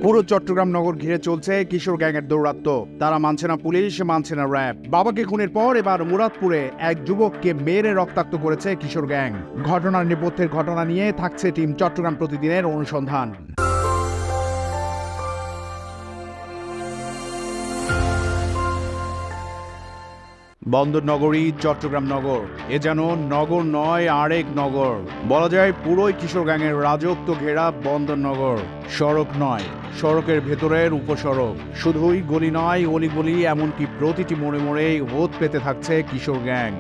পুরো চট্টগ্রাম নগর ঘিরে চলছে কিশোর গ্যাংয়ের দৌরাত্ম্য। তারা মানছে না পুলিশ, মানছে না র্যাব। বাবাকে খুনের পর এবার মুরাদপুরে এক যুবককে মেরে রক্তাক্ত করেছে কিশোর গ্যাং। ঘটনার নেপথ্যের ঘটনা নিয়ে থাকছে টিম চট্টগ্রাম প্রতিদিনের অনুসন্ধান। বন্দর নগরী চট্টগ্রাম নগর, এ যেন নগর নয় আরেক নগর। বলা যায় পুরোই কিশোর গ্যাংয়ের রাজত্ব ঘেরা বন্দর নগর। সড়ক নয়, সড়কের ভেতরের উপসড়ক। শুধুই গলি নয়, অলিগলি, এমনকি প্রতিটি মোড়ে মোড়েই ওত পেতে থাকছে কিশোর গ্যাং।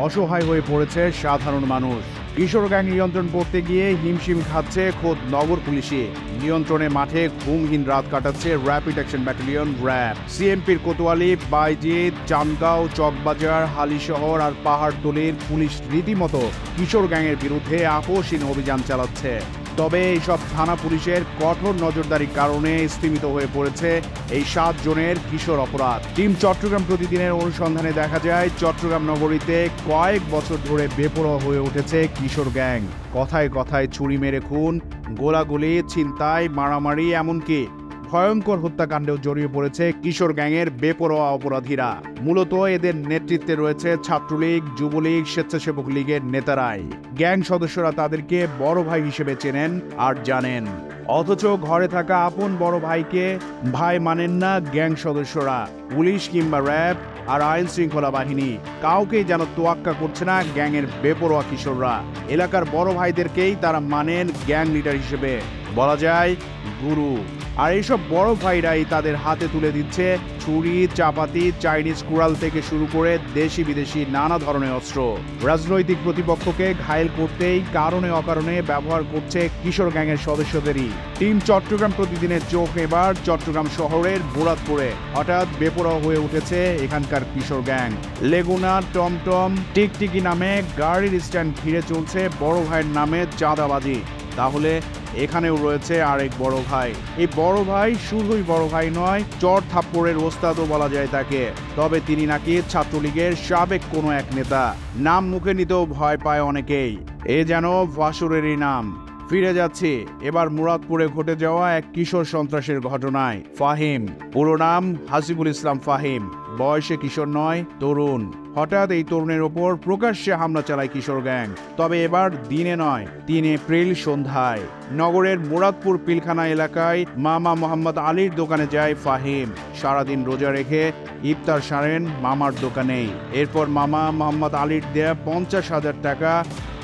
অসহায় হয়ে পড়েছে সাধারণ মানুষ। কিশোর গ্যাং নিয়ন্ত্রণ করতে গিয়ে হিমশিম খাচ্ছে খোদ নগর পুলিশে। নিয়ন্ত্রণে মাঠে ঘুমহীন রাত কাটাচ্ছে র্যাপিড অ্যাকশন ব্যাটালিয়ন র্যাব। সিএমপির কোতোয়ালি, বাইজিৎ, চান্দগাঁও, চকবাজার, হালিশহর আর পাহাড়তলির পুলিশ রীতিমতো কিশোর গ্যাংয়ের বিরুদ্ধে আপোষহীন অভিযান চালাচ্ছে। তবে এইসব থানা পুলিশের কঠোর নজরদারির কারণে স্থিমিত হয়ে পড়েছে এই 7 জনের কিশোর অপরাধ। টিম চট্টগ্রাম প্রতিদিনের অনুসন্ধানে দেখা যায় চট্টগ্রাম নগরীতে কয়েক বছর ধরে বেপরোয়া হয়ে উঠেছে কিশোর গ্যাং। কথায় কথায় ছুরি মেরে খুন, গোলাগুলি, ছিনতাই, মারামারি, এমনকি ভয়ঙ্কর হত্যাকাণ্ডেও জড়িয়ে পড়েছে কিশোর গ্যাংয়ের বেপরোয়া অপরাধীরা। মূলত এদের নেতৃত্বে রয়েছে ছাত্রলীগ, যুবলীগ, স্বেচ্ছাসেবক লীগের নেতারাই। গ্যাং সদস্যরা তাদেরকে বড় ভাই হিসেবে চেনেন আর জানেন, অথচ ঘরে থাকা আপন বড় ভাইকে ভাই মানেন না গ্যাং সদস্যরা। পুলিশ কিংবা র্যাব আর আইন শৃঙ্খলা বাহিনী কাউকেই যেন তোয়াক্কা করছে না গ্যাংয়ের বেপরোয়া কিশোররা। এলাকার বড় ভাইদেরকেই তারা মানেন গ্যাং লিডার হিসেবে, বলা যায় গুরু। আর এইসব বড় ভাইরাই তাদের হাতে তুলে দিচ্ছে ছুরি, চাপাতি, চাইনিজ কুড়াল থেকে শুরু করে দেশি বিদেশি নানা ধরনের অস্ত্র। রাজনৈতিক প্রতিপক্ষকে ঘায়েল করতেই কারণে অকারণে ব্যবহার করছে কিশোর গ্যাংয়ের সদস্যদেরই। টিম চট্টগ্রাম প্রতিদিনের চোখ এবার চট্টগ্রাম শহরের মুরাদপুরে। হঠাৎ বেপরোয়া হয়ে উঠেছে এখানকার কিশোর গ্যাং। লেগুনা, টমটম, টিকটিকি নামে গাড়ির স্ট্যান্ড ঘিরে চলছে বড় ভাইয়ের নামে চাঁদাবাজি। তাহলে এখানেও রয়েছে আরেক বড় ভাই। এই বড় ভাই শুধুই বড় ভাই নয়, চর থাপ্পড়ের ওস্তাদও বলা যায় তাকে। তবে তিনি নাকি ছাত্রলীগের সাবেক কোনো এক নেতা। নাম মুখে নিতেও ভয় পায় অনেকেই। এ যেন ভাসুরেরই নাম। ফিরে যাচ্ছি এবার মুরাদপুরে ঘটে যাওয়া এক কিশোর সন্ত্রাসের ঘটনায়। ফাহিম, পুরো নাম হাসিবুল ইসলাম ফাহিম, বয়সে কিশোর নয়, তরুণ। হঠাৎ এই তরুণের ওপর প্রকাশ্যে হামলা চালায় কিশোর গ্যাং। তবে এবার দিনে নয়, 3 এপ্রিল সন্ধ্যায় নগরের মুরাদপুর পিলখানা এলাকায় মামা মোহাম্মদ আলীর দোকানে যায় ফাহিম। সারাদিন রোজা রেখে ইফতার সারেন মামার দোকানেই। এরপর মামা মোহাম্মদ আলীর দেয়া 50,000 টাকা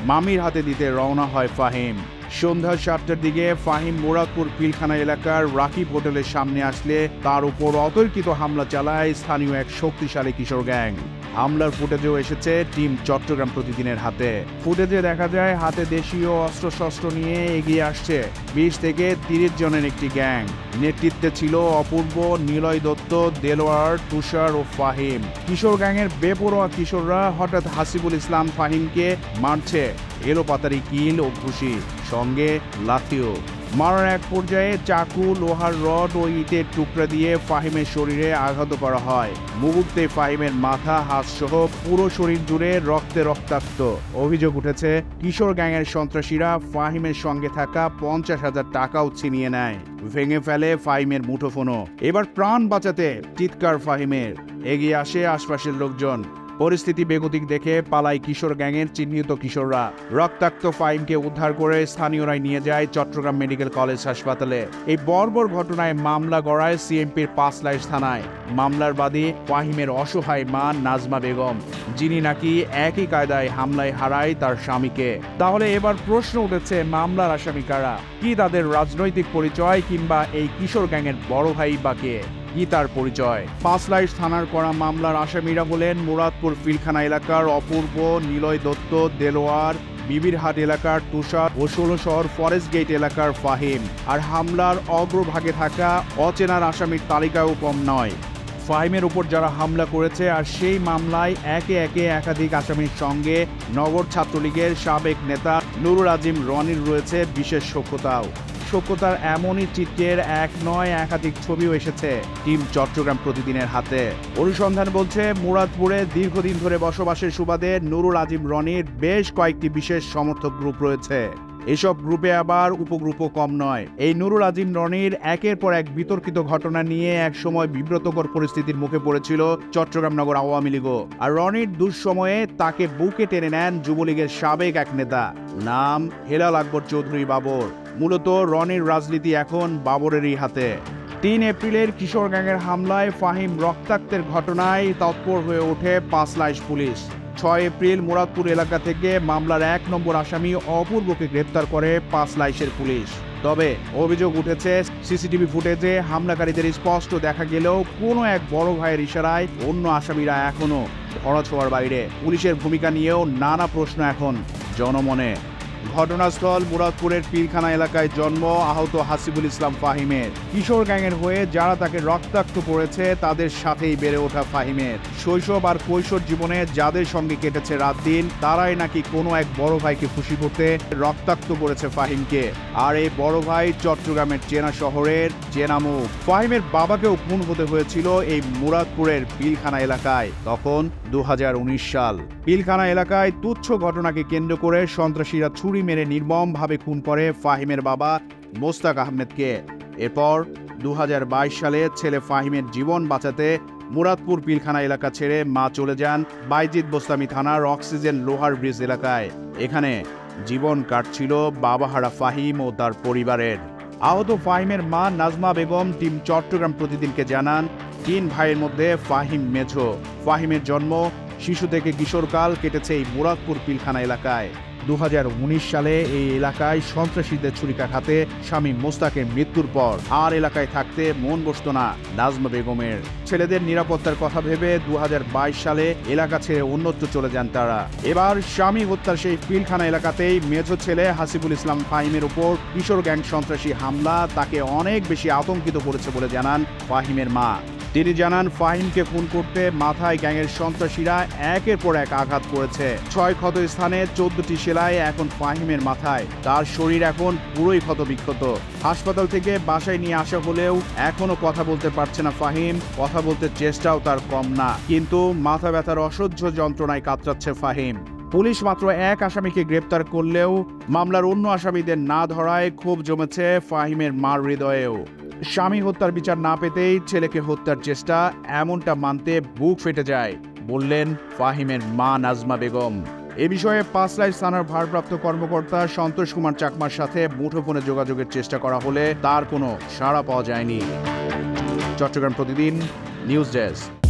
মামির হাতে দিতে রওনা হয় ফাহিম। সন্ধ্যা 7টার দিকে ফাহিম মুরাদপুর পিলখানা এলাকার রাকিব হোটেলের সামনে আসলে তার উপর অতর্কিত হামলা চালায় স্থানীয় এক শক্তিশালী কিশোর গ্যাং। হামলার ফুটেজও এসেছে টিম চট্টগ্রাম প্রতিদিনের হাতে। ফুটেজে দেখা যায় হাতে দেশীয় অস্ত্রশস্ত্র নিয়ে এগিয়ে আসছে 20 থেকে 30 জনের একটি গ্যাং। নেতৃত্বে ছিল অপূর্ব, নিলয় দত্ত, দেলোয়ার, তুষার ও ফাহিম। কিশোর গ্যাংয়ের বেপরোয়া কিশোররা হঠাৎ হাসিবুল ইসলাম ফাহিমকে মারছে এলোপাতারি কিল ও ঘুষি, সঙ্গে লাথিও। মারার এক পর্যায়ে চাকু, লোহার রড ও ইটের টুকরা দিয়ে ফাহিমের শরীরে আঘাত করা হয়। মুহূর্তে ফাহিমের মাথা, হাত সহ পুরো শরীর জুড়ে রক্তে রক্তাক্ত। অভিযোগ উঠেছে কিশোর গ্যাংয়ের সন্ত্রাসীরা ফাহিমের সঙ্গে থাকা 50,000 টাকাও ছিনিয়ে নেয়। ভেঙে ফেলে ফাহিমের মুঠোফোনও। এবার প্রাণ বাঁচাতে চিৎকার ফাহিমের। এগিয়ে আসে আশপাশের লোকজন। পরিস্থিতি বেগতিক দেখে পালায় কিশোর গ্যাংয়ের চিহ্নিত কিশোররা। রক্তাক্ত ফাহিমকে উদ্ধার করে স্থানীয়রাই নিয়ে যায় চট্টগ্রাম মেডিকেল কলেজ হাসপাতালে। এই বর্বর ঘটনায় মামলা গড়ায় সিএমপির 5 লাইশ থানায়। মামলার বাদী ফাহিমের অসহায় মা নাজমা বেগম, যিনি নাকি একই কায়দায় হামলায় হারায় তার স্বামীকে। তাহলে এবার প্রশ্ন উঠেছে, মামলার আসামি কারা? কি তাদের রাজনৈতিক পরিচয়, কিংবা এই কিশোর গ্যাংয়ের বড় ভাই বা কে? কি তার পরিচয়? 5 লাইশ থানার করা মামলার আসামিরা হলেন মুরাদপুর পিলখানা এলাকার অপূর্ব, নিলয় দত্ত, দেলোয়ার, বিবিরহাট এলাকার তুষার ও 16 শহর ফরেস্ট গেট এলাকার ফাহিম। আর হামলার অগ্রভাগে থাকা অচেনার আসামির তালিকাও কম নয়। ফাহিমের উপর যারা হামলা করেছে আর সেই মামলায় একে একে একাধিক আসামির সঙ্গে নগর ছাত্রলীগের সাবেক নেতা নুরুল আজিম রনির রয়েছে বিশেষ সখ্যতাও। সখ্যতার এমনই চিত্রের এক নয় একাধিক ছবিও এসেছে টিম চট্টগ্রাম প্রতিদিনের হাতে। অনুসন্ধান বলছে মুরাদপুরে দীর্ঘদিন ধরে বসবাসের সুবাদে নুরুল আজিম রনির বেশ কয়েকটি বিশেষ সমর্থক গ্রুপ রয়েছে। এসব গ্রুপে আবার উপগ্রুপও কম নয়। এই নুরুল আজিম রনির একের পর এক বিতর্কিত ঘটনা নিয়ে একসময় বিব্রতকর পরিস্থিতির মুখে পড়েছিল চট্টগ্রাম নগর আওয়ামী লীগও। আর রনির দুঃসময়ে তাকে বুকে টেনে নেন যুবলীগের সাবেক এক নেতা, নাম হেলাল আকবর চৌধুরী বাবর। মূলত রনির রাজনীতি এখন বাবরেরই হাতে। ৩ এপ্রিলের কিশোর গ্যাংয়ের হামলায় ফাহিম রক্তাক্তের ঘটনায় তৎপর হয়ে ওঠে পাঁচলাইশ পুলিশ। ৬ এপ্রিল মুরাদপুর এলাকা থেকে মামলার ১ নম্বর আসামি অপূর্বকে গ্রেপ্তার করে পাঁচলাইশের পুলিশ। তবে অভিযোগ উঠেছে, সিসিটিভি ফুটেজে হামলাকারীদের স্পষ্ট দেখা গেলেও কোনো এক বড় ভাইয়ের ইশারায় অন্য আসামিরা এখনো ধরাছোঁয়ার বাইরে। পুলিশের ভূমিকা নিয়েও নানা প্রশ্ন এখন জনমনে। ঘটনাস্থল মুরাদপুরের পীরখানা এলাকায় জন্ম আহত হাসিবুল ইসলাম ফাহিমের। কিশোর গ্যাংয়ের হয়ে যারা তাকে রক্তাক্ত করেছে তাদের সাথেই বেড়ে ওঠা ফাহিমের। শৈশব আর কৈশোর জীবনে যাদের সঙ্গে কেটেছে রাত দিন, তারাই নাকি কোনো এক বড় ভাইকে খুশি করতে রক্তাক্ত করেছে ফাহিমকে। আর এই বড় ভাই চট্টগ্রামের চেনা শহরের চেনা মুখ। ফাহিমের বাবাকেও খুন হতে হয়েছিল এই মুরাদপুরের পিলখানা এলাকায়, তখন 2019 সাল। পিলখানা এলাকায় তুচ্ছ ঘটনাকে কেন্দ্র করে সন্ত্রাসীরা ছুরি মেরে নির্মমভাবে খুন করে ফাহিমের বাবা মোস্তাক আহমেদকে। এরপর 2022 সালে ছেলে ফাহিমের জীবন বাঁচাতে মুরাদপুর পিলখানা এলাকা ছেড়ে মা চলে যান বাইজিদ বোস্তামি থানার অক্সিজেন লোহার ব্রিজ এলাকায়। এখানে জীবন কাটছিল বাবাহারা ফাহিম ও তার পরিবারের। আহত ফাহিমের মা নাজমা বেগম টিম চট্টগ্রাম প্রতিদিনকে জানান, 3 ভাইয়ের মধ্যে ফাহিম মেঝো। ফাহিমের জন্ম, শিশু থেকে কিশোরকাল কেটেছে এই মুরাদপুর পিলখানা এলাকায়। 2019 সালে এই এলাকায় সন্ত্রাসীদের ছুরিকাঘাতে স্বামী মোস্তাকের মৃত্যুর পর আর এলাকায় থাকতে মন বসত না নাজমা বেগমের। ছেলেদের নিরাপত্তার কথা ভেবে 2022 সালে এলাকা ছেড়ে অন্যত্র চলে যান তারা। এবার স্বামী হত্যার সেই পিলখানা এলাকাতেই মেজো ছেলে হাসিবুল ইসলাম ফাহিমের উপর কিশোর গ্যাং সন্ত্রাসী হামলা তাকে অনেক বেশি আতঙ্কিত করেছে বলে জানান ফাহিমের মা। তিনি জানান, ফাহিমকে খুন করতে মাথায় গ্যাংয়ের সন্ত্রাসীরা একের পর এক আঘাত করেছে। 6 ক্ষত স্থানে 14টি সেলাই এখন ফাহিমের মাথায়। তার শরীর এখন পুরোই ক্ষতবিক্ষত। হাসপাতাল থেকে বাসায় নিয়ে আসা হলেও এখনো কথা বলতে পারছে না ফাহিম। কথা বলতে চেষ্টাও তার কম না, কিন্তু মাথা ব্যথার অসহ্য যন্ত্রণায় কাতরাচ্ছে ফাহিম। পুলিশ মাত্র 1 আসামিকে গ্রেপ্তার করলেও মামলার অন্য আসামিদের না ধরায় ক্ষোভ জমেছে ফাহিমের মার হৃদয়েও। স্বামী হত্যার বিচার না পেতেই ছেলেকে হত্যার চেষ্টা, এমনটা মানতে বুক ফেটে যায়, বললেন ফাহিমের মা নাজমা বেগম। এ বিষয়ে পাঁচলাইশ থানার ভারপ্রাপ্ত কর্মকর্তা সন্তোষ কুমার চাকমার সাথে মুঠোফোনে যোগাযোগের চেষ্টা করা হলে তার কোনো সাড়া পাওয়া যায়নি। চট্টগ্রাম প্রতিদিন নিউজ ডেস্ক।